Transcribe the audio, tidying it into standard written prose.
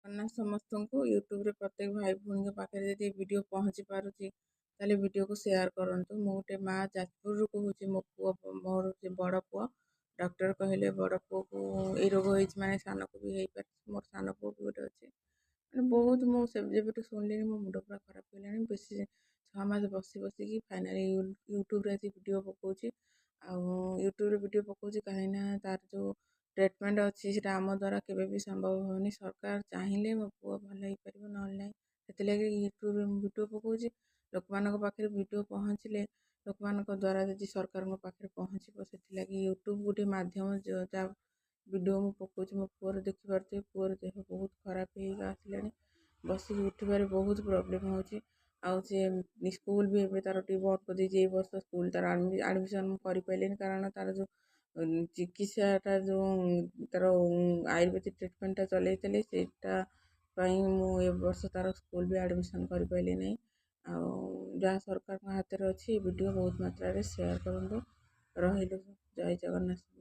ନା ସମସ୍ତଙ୍କୁ ୟୁଟ୍ୟୁବରେ ପ୍ରତ୍ୟେକ ଭାଇ ଭଉଣୀଙ୍କ ପାଖରେ ଯଦି ଭିଡ଼ିଓ ପହଞ୍ଚି ପାରୁଛି ତାହେଲେ ଭିଡ଼ିଓକୁ ସେୟାର କରନ୍ତୁ। ମୁଁ ଗୋଟେ ମା ଯାଜପୁରରୁ କହୁଛି। ମୋର ଯେ ବଡ଼ ପୁଅ ଡକ୍ଟର କହିଲେ ବଡ଼ ପୁଅକୁ ଏଇ ରୋଗ ହେଇଛି ମାନେ ସାନକୁ ବି ହେଇପାରେ। ମୋର ସାନ ପୁଅ ବି ଗୋଟେ ଅଛି। ମାନେ ବହୁତ ମୁଁ ଯେବେଠୁ ଶୁଣିଲିଣି ମୋ ମୁଣ୍ଡ ପୁରା ଖରାପ ହେଇଗଲାଣି। ବେଶୀ 6 ମାସ ବସିକି ଫାଇନାଲି ୟୁଟ୍ୟୁବରେ ଆସି ଭିଡ଼ିଓ ପକାଉଛି। ଆଉ ୟୁଟ୍ୟୁବରେ ଭିଡ଼ିଓ ପକାଉଛି କାହିଁକିନା ତାର ଯେଉଁ ଟ୍ରିଟମେଣ୍ଟ ଅଛି ସେଇଟା ଆମ ଦ୍ୱାରା କେବେ ବି ସମ୍ଭବ ହେବନି। ସରକାର ଚାହିଁଲେ ମୋ ପୁଅ ଭଲ ହେଇପାରିବ, ନହେଲେ ନାହିଁ। ସେଥିଲାଗି ୟୁଟ୍ୟୁବରେ ମୁଁ ଭିଡ଼ିଓ ପକାଉଛି। ଲୋକମାନଙ୍କ ପାଖରେ ଭିଡ଼ିଓ ପହଞ୍ଚିଲେ ଲୋକମାନଙ୍କ ଦ୍ୱାରା ଯଦି ସରକାରଙ୍କ ପାଖରେ ପହଞ୍ଚିବ, ସେଥିଲାଗି ୟୁଟ୍ୟୁବ ଗୋଟେ ମାଧ୍ୟମ ଯାହା ଭିଡ଼ିଓ ମୁଁ ପକାଉଛି। ମୋ ପୁଅର ଦେଖିପାରୁଥିବେ, ପୁଅର ଦେହ ବହୁତ ଖରାପ ହେଇକି ଆସିଲାଣି। ବସିକି ଉଠିବାରେ ବହୁତ ପ୍ରୋବ୍ଲେମ୍ ହେଉଛି। ଆଉ ସେ ସ୍କୁଲ ବି ଏବେ ତାର ଟିକେ ବନ୍ଦ କରିଦେଇଛି। ଏଇ ବର୍ଷ ସ୍କୁଲ ତାର ଆଡ଼ମିସନ୍ ମୁଁ କରିପାରିଲିନି, କାରଣ ତାର ଯେଉଁ ଚିକିତ୍ସାଟା ଯେଉଁ ତାର ଆୟୁର୍ବେଦିକ ଟ୍ରିଟମେଣ୍ଟଟା ଚଲେଇଥିଲି, ସେଇଟା ପାଇଁ ମୁଁ ଏ ବର୍ଷ ତାର ସ୍କୁଲ ବି ଆଡ଼ମିସନ୍ କରିପାରିଲି ନାହିଁ। ଆଉ ଯାହା ସରକାରଙ୍କ ହାତରେ ଅଛି, ଭିଡ଼ିଓ ବହୁତ ମାତ୍ରାରେ ସେୟାର କରନ୍ତୁ। ରହିଲୁ, ଜୟ ଜଗନ୍ନାଥ।